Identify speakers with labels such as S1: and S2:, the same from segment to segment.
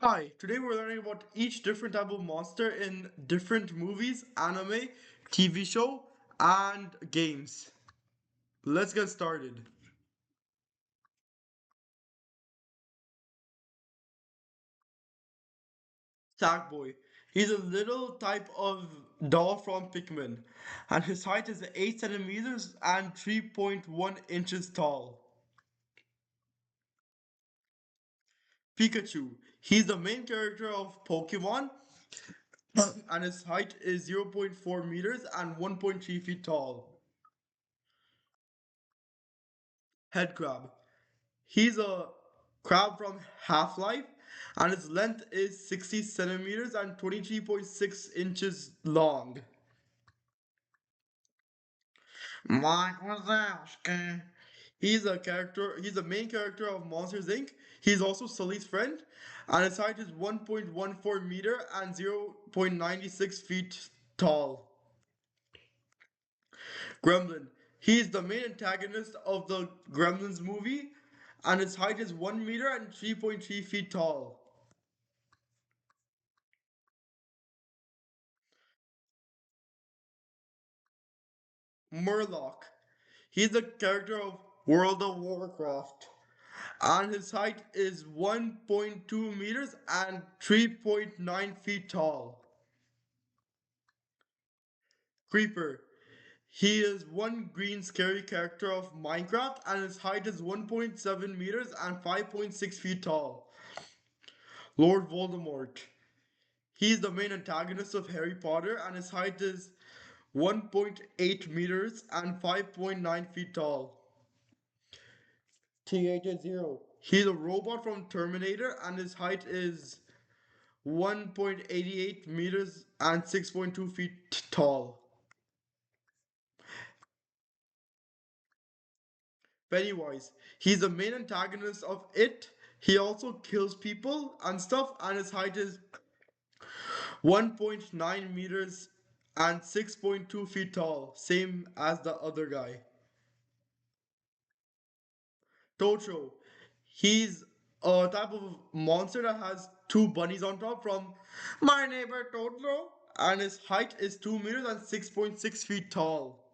S1: Hi, today we're learning about each different type of monster in different movies, anime, TV show, and games. Let's get started. Sackboy. He's a little type of doll from Pikmin, and his height is 8 centimeters and 3.1 inches tall. Pikachu. He's the main character of Pokemon, and his height is zero point 0.4 meters and 1.3 feet tall. Headcrab. He's a crab from Half-Life, and its length is 60 centimeters and 23.6 inches long. Mike Wazowski. He's the main character of Monsters Inc. He's also Sully's friend, and his height is 1.14 meter and 0.96 feet tall. Gremlin. He is the main antagonist of the Gremlins movie, and his height is 1 meter and 3.3 feet tall. Murloc. He's the character of World of Warcraft, and his height is 1.2 meters and 3.9 feet tall. Creeper. He is one green scary character of Minecraft, and his height is 1.7 meters and 5.6 feet tall. Lord Voldemort. He is the main antagonist of Harry Potter, and his height is 1.8 meters and 5.9 feet tall. T-880. He's a robot from Terminator, and his height is 1.88 meters and 6.2 feet tall. Pennywise. He's the main antagonist of It. He also kills people and stuff, and his height is 1.9 meters and 6.2 feet tall, same as the other guy. Tocho. He's a type of monster that has two bunnies on top from My Neighbor Totoro, and his height is 2 meters and 6.6 feet tall.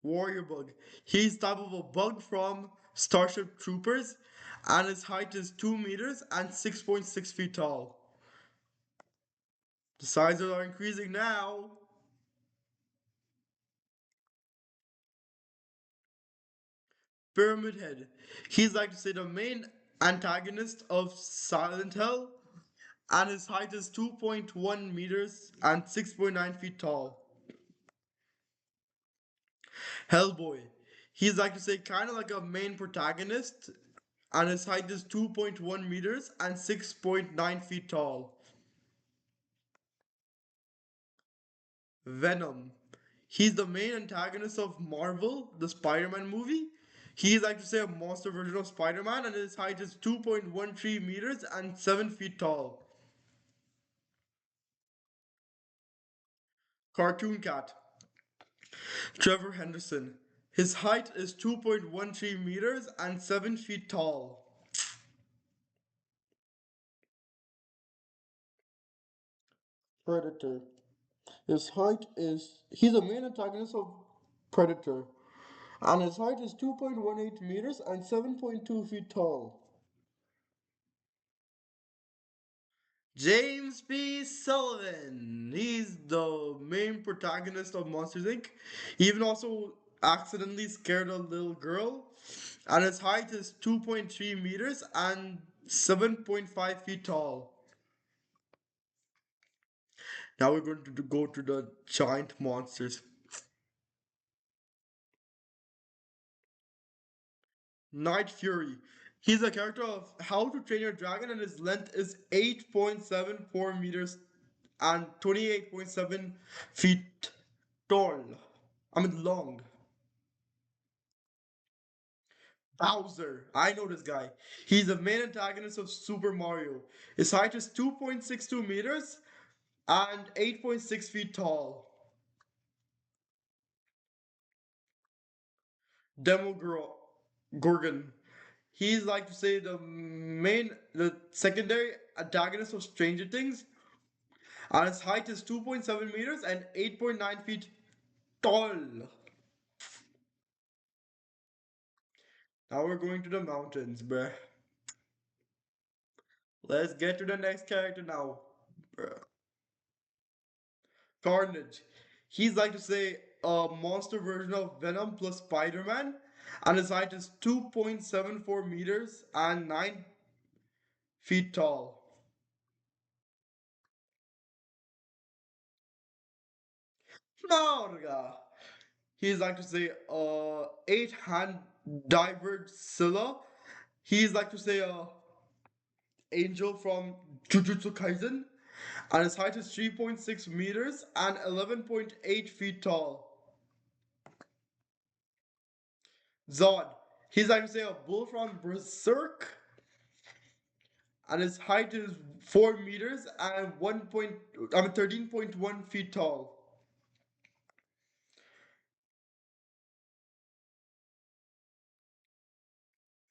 S1: Warrior Bug. He's type of a bug from Starship Troopers, and his height is 2 meters and 6.6 feet tall. The sizes are increasing now. Pyramid Head. He's like to say the main antagonist of Silent Hill, and his height is 2.1 meters and 6.9 feet tall. Hellboy. He's like to say kind of like a main protagonist, and his height is 2.1 meters and 6.9 feet tall. Venom. He's the main antagonist of Marvel, the Spider-Man movie. He's like to say a monster version of Spider-Man, and his height is 2.13 meters and 7 feet tall. Cartoon Cat. Trevor Henderson. His height is 2.13 meters and 7 feet tall. Predator. He's the main antagonist of Predator, and his height is 2.18 meters and 7.2 feet tall. James B. Sullivan. He's the main protagonist of Monsters Inc. He even also accidentally scared a little girl, and his height is 2.3 meters and 7.5 feet tall. Now we're going to go to the giant monsters. Night Fury. He's a character of How to Train Your Dragon, and his length is 8.74 meters and 28.7 feet tall. I mean long. Bowser. I know this guy. He's the main antagonist of Super Mario. His height is 2.62 meters and 8.6 feet tall. Demogorgon. He's like to say the secondary antagonist of Stranger Things, and his height is 2.7 meters and 8.9 feet tall. Now we're going to the mountains, bruh. Let's get to the next character now, bruh. Carnage. He's like to say a monster version of Venom plus Spider-Man, and his height is 2.74 meters and 9 feet tall. Norga. He's like to say eight-hand diver Scylla. He's like to say angel from Jujutsu Kaisen, and his height is 3.6 meters and 11.8 feet tall. Zod. He's like to say a bull from Berserk, and his height is 4 meters and 13.1 feet tall.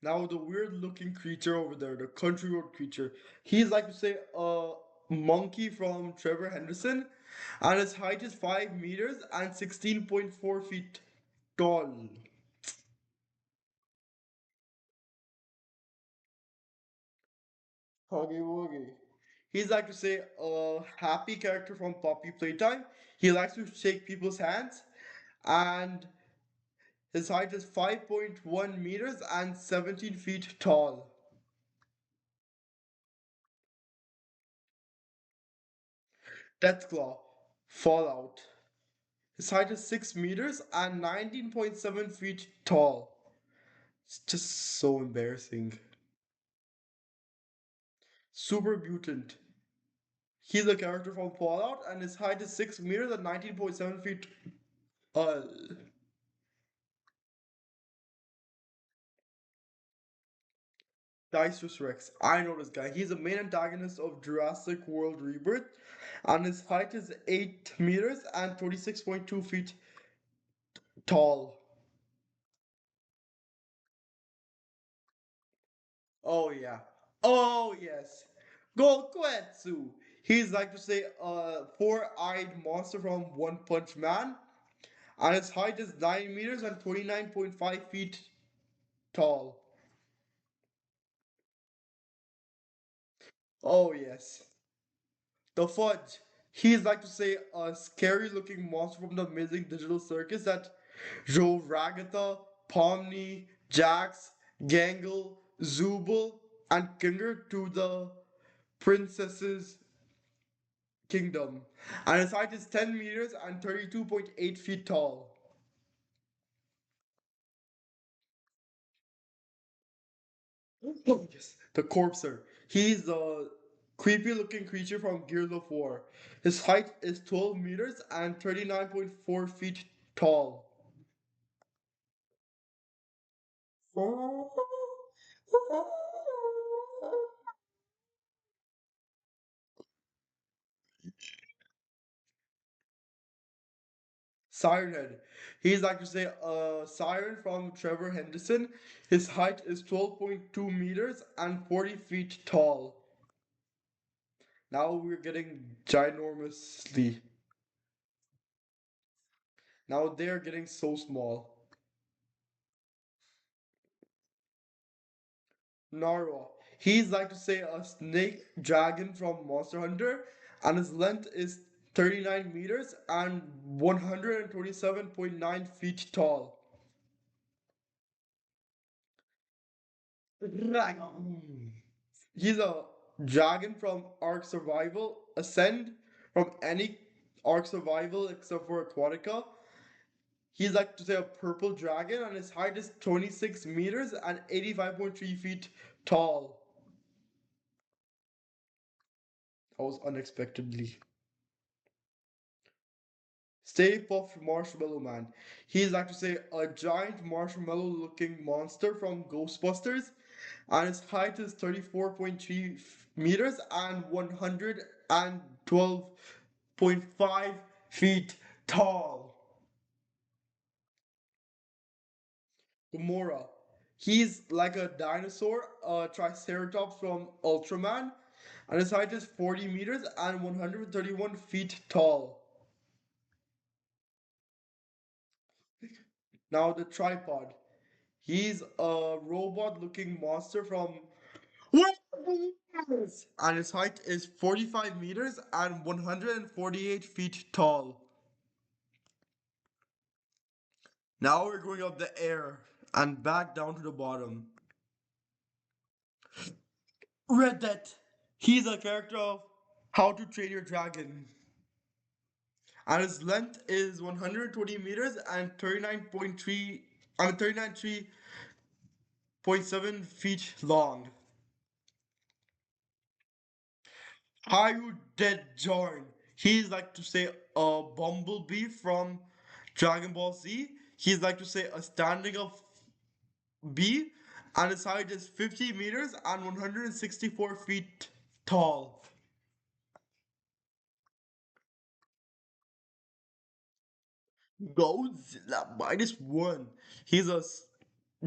S1: Now the weird looking creature over there, the country road creature, he's like to say a monkey from Trevor Henderson, and his height is 5 meters and 16.4 feet tall. Huggy Wuggy. He's like to say a happy character from Poppy Playtime. He likes to shake people's hands, and his height is 5.1 meters and 17 feet tall. Deathclaw. Fallout. His height is 6 meters and 19.7 feet tall. It's just so embarrassing. Super Mutant. He's a character from Fallout, and his height is 6 meters and 19.7 feet tall. Dice Rex. I know this guy. He's the main antagonist of Jurassic World Rebirth, and his height is 8 meters and 26.2 feet tall. Oh yeah. Oh yes. Gokuetsu. He's like to say a four-eyed monster from One Punch Man, and his height is 9 meters and 29.5 feet tall. Oh yes. The Fudge. He's like to say a scary looking monster from the amazing digital circus that drove Ragatha, Pomni, Jax, Gangle, Zubul, and Kinger to the princess's kingdom. And his height is 10 meters and 32.8 feet tall. Oh, yes. The Corpser. He's a creepy looking creature from Gears of War. His height is 12 meters and 39.4 feet tall. Siren Head. He's like to say a siren from Trevor Henderson. His height is 12.2 meters and 40 feet tall. Now we're getting ginormously. Now they're getting so small. Narwa. He's like to say a snake dragon from Monster Hunter, and his length is 39 meters and 127.9 feet tall. Dragon. He's a dragon from Ark Survival, Ascend from any Ark Survival except for Aquatica. He's like to say a purple dragon, and his height is 26 meters and 85.3 feet tall. That was unexpectedly. Stay Puft Marshmallow Man. He's like to say a giant marshmallow looking monster from Ghostbusters, and his height is 34.3 meters and 112.5 feet tall. Gamora. He's like a dinosaur, a triceratops from Ultraman, and his height is 40 meters and 131 feet tall. Now the tripod. He's a robot-looking monster from and his height is 45 meters and 148 feet tall. Now we're going up the air and back down to the bottom. Red Death. He's a character of How to Train Your Dragon. And his length is 120 meters and 39.7 feet long. Are you dead, Jorn? He's like to say a bumblebee from Dragon Ball Z. He's like to say a standing up bee, and his height is 50 meters and 164 feet tall. Godzilla -1. He's a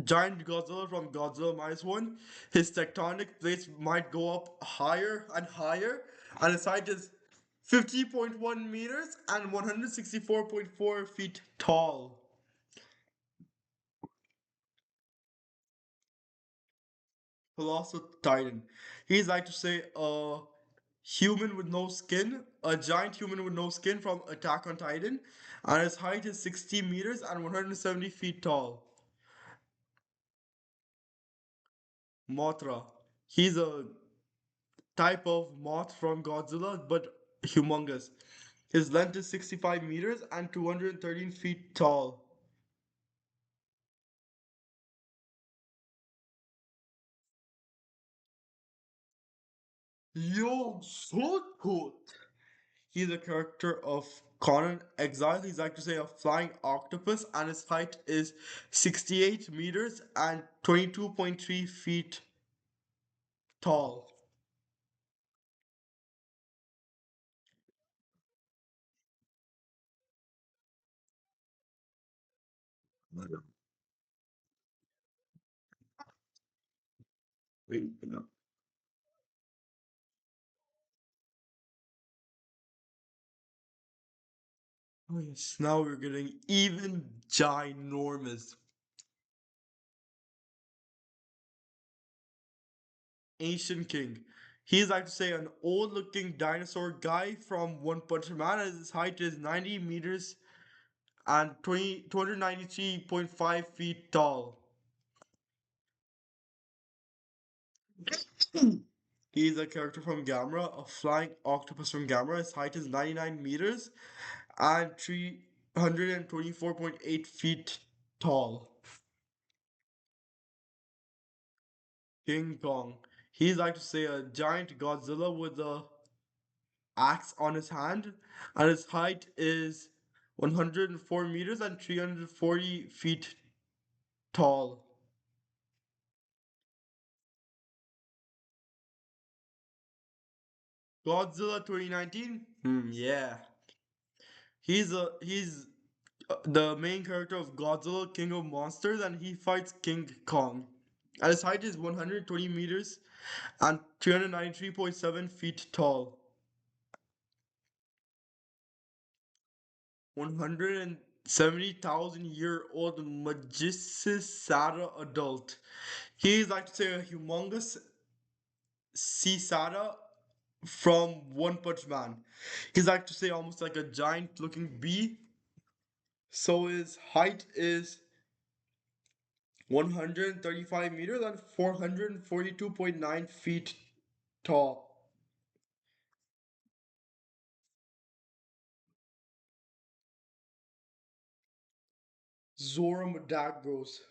S1: giant Godzilla from Godzilla -1. His tectonic plates might go up higher and higher, and his height is 50.1 meters and 164.4 feet tall. Colossal Titan. He's like to say a human with no skin, a giant human with no skin from Attack on Titan, and his height is 60 meters and 170 feet tall. Mothra. He's a type of moth from Godzilla, but humongous. His length is 65 meters and 213 feet tall. Yo, so good. He's a character of Conan Exile. He's like to say a flying octopus, and his height is 68 meters and 22.3 feet tall. Wait, no. Oh yes, now we're getting even ginormous. Ancient King. He's like to say an old looking dinosaur guy from One Punch Man, and his height is 90 meters and 293.5 feet tall. He's a character from Gamera, a flying octopus from Gamera. His height is 99 meters and 324.8 feet tall. King Kong. He's like to say a giant Godzilla with a axe on his hand, and his height is 104 meters and 340 feet tall. Godzilla 2019? Yeah. He's the main character of Godzilla King of Monsters, and he fights King Kong. And his height is 120 meters and 393.7 feet tall. 170,000-year-old Magisisada adult. He's like to say a humongous Sisada from One Punch Man. He's like to say almost like a giant looking bee. So his height is 135 meters and 442.9 feet tall. Zora Madagos.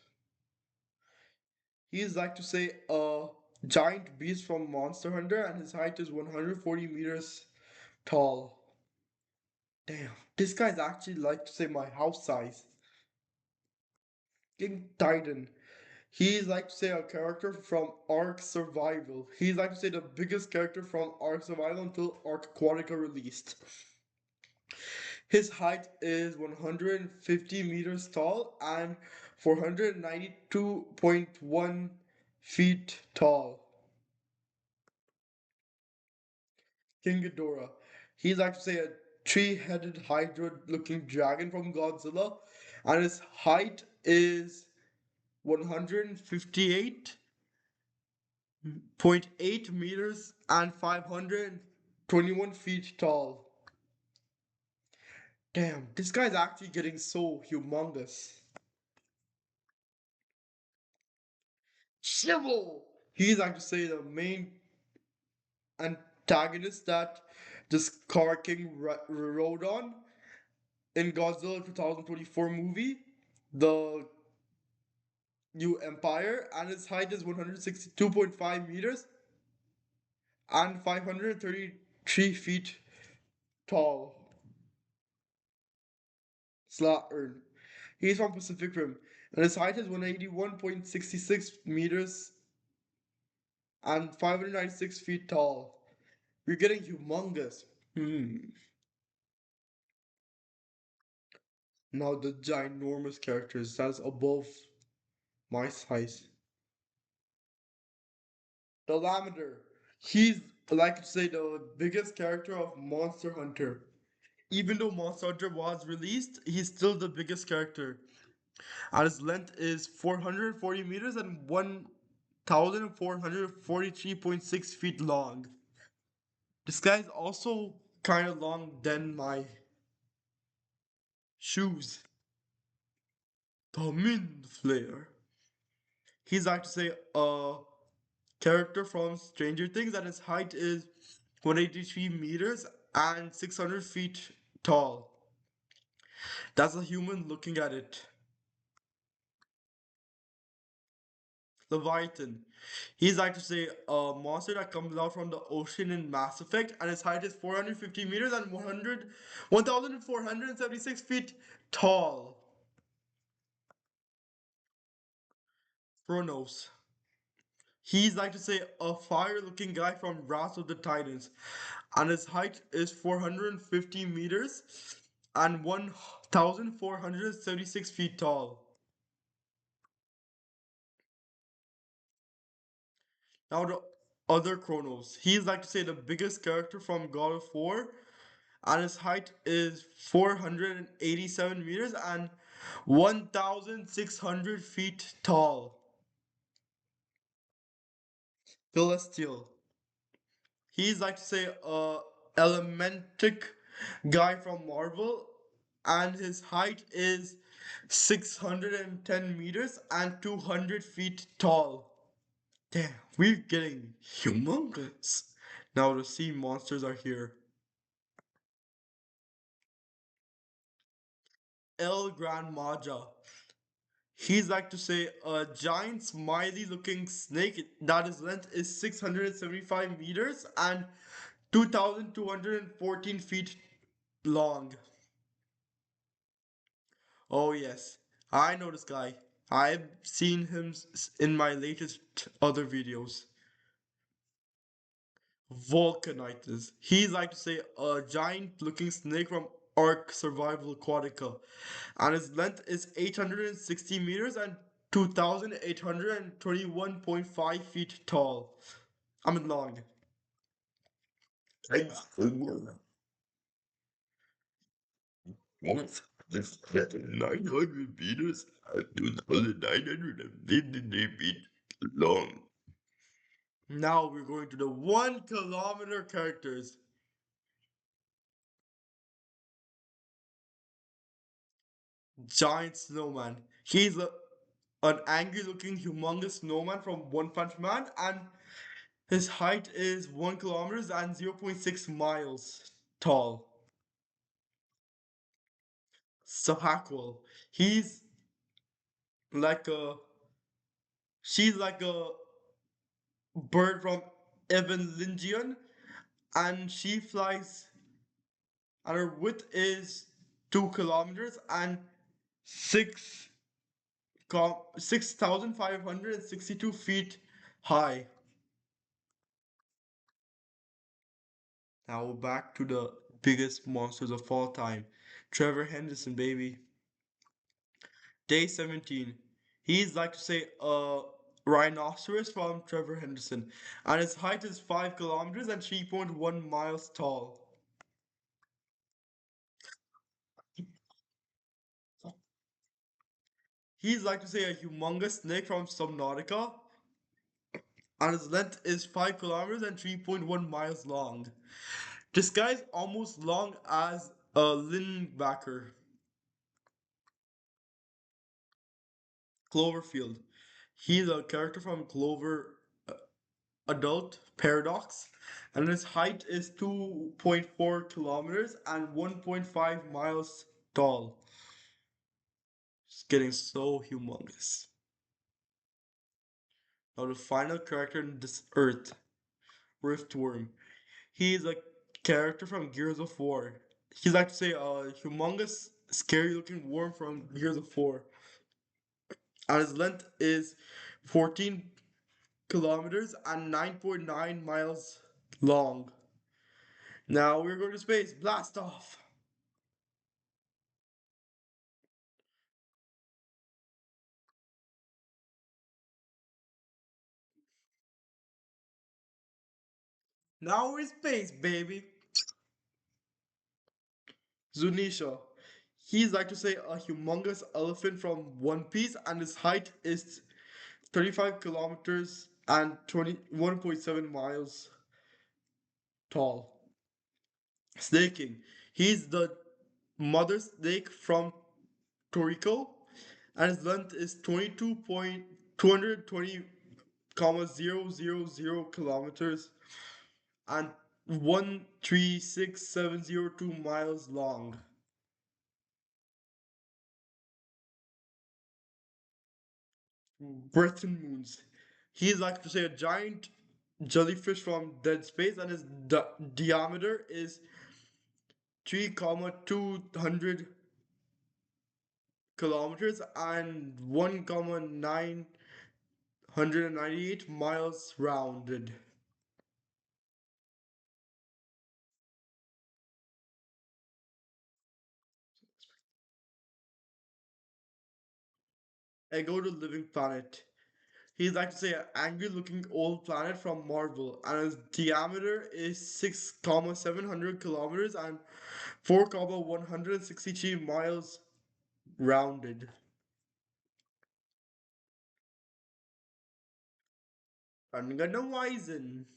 S1: He is like to say a giant beast from Monster Hunter, and his height is 140 meters tall. Damn, this guy's actually like to say my house size. King Titan. He's like to say a character from Ark Survival. He's like to say the biggest character from Ark Survival until Ark Aquatica released. His height is 150 meters tall and 492.1 feet tall. King Ghidorah. He's actually a three-headed hydra-looking dragon from Godzilla, and his height is 158.8 meters and 521 feet tall. Damn, this guy's actually getting so humongous. Shivel! He's actually the main antagonist that this Car King rode on in Godzilla 2024 movie, the New Empire, and its height is 162.5 meters and 533 feet tall. Slattern. He's from Pacific Rim, and his height is 181.66 meters and 596 feet tall. We're getting humongous. Now the ginormous characters that's above my size. The Lavender. He's like to say the biggest character of Monster Hunter. Even though Monster Hunter was released, he's still the biggest character. And his length is 440 meters and 1,443.6 feet long. This guy's also kind of long than my shoes. The Mind Flayer. He's actually a character from Stranger Things, and his height is 183 meters and 600 feet tall. That's a human looking at it. Leviathan. He's actually a monster that comes out from the ocean in Mass Effect, and his height is 450 meters and 1,476 feet tall. Chronos. He's like to say a fire looking guy from Wrath of the Titans, and his height is 450 meters and 1,476 feet tall. Now the other Chronos. He's like to say the biggest character from God of War, and his height is 487 meters and 1,600 feet tall. Celestial. He's like to say a elementic guy from Marvel, and his height is 610 meters and 200 feet tall. Damn, we're getting humongous. Now the sea monsters are here. El Gran Maja. He's like to say a giant smiley looking snake that his length is 675 meters and 2,214 feet long. Oh, yes. I know this guy. I've seen him in my latest other videos. Vulcanitis. He's like to say a giant looking snake from Ark Survival Aquatica. And his length is 860 meters and 2,821.5 feet tall. I mean long. Once this 900 meters and 2,953 feet long. Now we're going to the 1 kilometer characters. Giant snowman. An angry looking humongous snowman from One Punch Man, and his height is 1 kilometers and 0.6 miles tall. Sahakwal. He's like a she's like a bird from Evangelion, and she flies, and her width is 2 kilometers and 6,562 feet high. Now back to the biggest monsters of all time. Trevor Henderson, baby. Day 17. He's like to say a rhinoceros from Trevor Henderson, and his height is 5 kilometers and 3.1 miles tall. He's like to say a humongous snake from Subnautica, and his length is 5 kilometers and 3.1 miles long. This guy's almost long as a linebacker. Cloverfield. He's a character from Clover Adult Paradox, and his height is 2.4 kilometers and 1.5 miles tall. It's getting so humongous. Now, the final character in this Earth, Riftworm. He is a character from Gears of War. He's like to say a humongous, scary looking worm from Gears of War. And his length is 14 kilometers and 9.9 miles long. Now we're going to space. Blast off. Now we're in space, baby. Zunisha. He's like to say a humongous elephant from One Piece, and his height is 35 kilometers and 21.7 miles tall. Snake King. He's the mother snake from Toriko, and his length is 22.220 comma 000 kilometers and 136702 miles long. Breton Moons. He's like to say a giant jellyfish from Dead Space, and his diameter is 3,200 kilometers and 1,998 miles rounded. I go to Living Planet. He's like to say an angry looking old planet from Marvel, and his diameter is 6,700 kilometers and 4,163 miles rounded. Ranganawisen.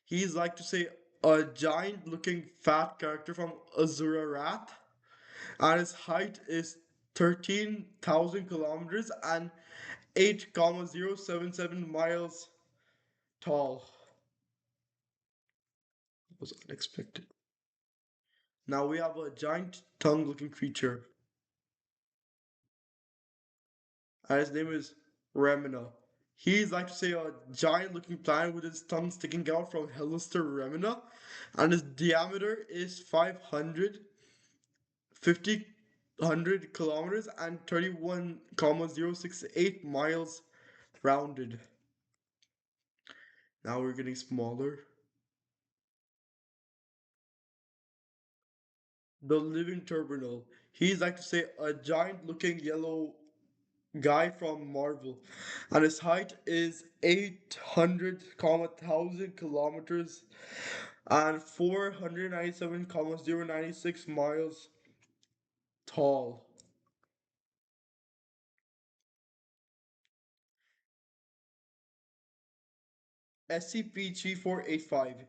S1: He's like to say a giant looking fat character from Azura Wrath, and his height is 13,000 kilometers and 8,077 miles tall. That was unexpected. Now we have a giant tongue looking creature, and his name is Remina. He's like to say a giant looking planet with his tongue sticking out from Hellister Remina, and his diameter is 550 kilometers and 31,068 miles rounded. Now we're getting smaller. The living terminal. He's like to say a giant looking yellow guy from Marvel, and his height is 800 thousand kilometers and 497 096 miles tall. SCP-3485.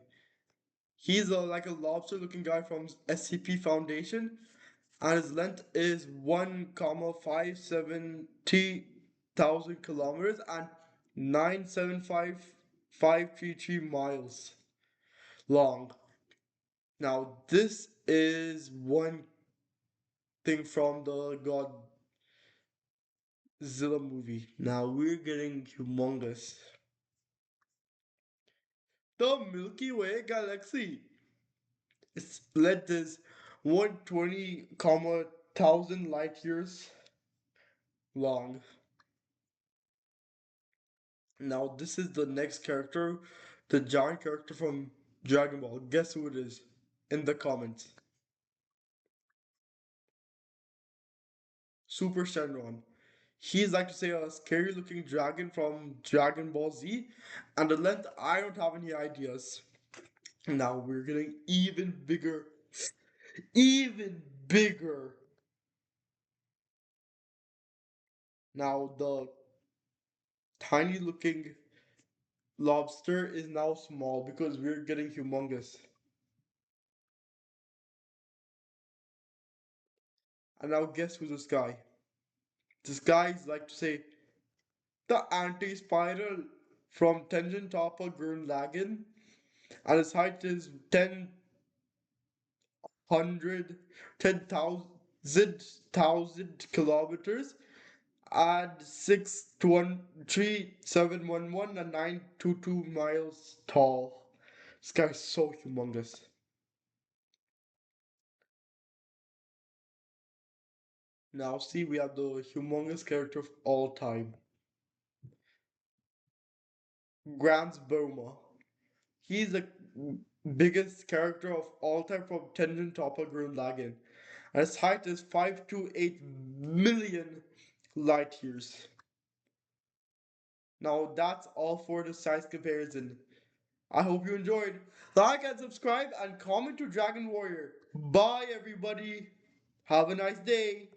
S1: He's like a lobster looking guy from SCP Foundation, and his length is 1,570 thousand kilometers and 975,533 miles long. Now, this is one thing from the Godzilla movie. Now we're getting humongous. The Milky Way galaxy. Its length is 120, thousand light years long. Now this is the next character, the giant character from Dragon Ball. Guess who it is? In the comments. Super Shenron. He's like to say a scary looking dragon from Dragon Ball Z, and the length, I don't have any ideas. Now we're getting even bigger, even bigger. Now the tiny looking lobster is now small because we're getting humongous. And now guess who's this guy? This guy is like to say the anti-spiral from Tenjin Topper Gurren Lagann, and his height is 10,000 kilometers and 6,13711 and 922 miles tall. This guy's so humongous. Now see, we have the humongous character of all time, Grams Burma. He's the biggest character of all time from Tenjin Toppa Gurren Lagann. And his height is 528 million light years. Now that's all for the size comparison. I hope you enjoyed. Like and subscribe and comment to Dragon Warrior. Bye everybody. Have a nice day.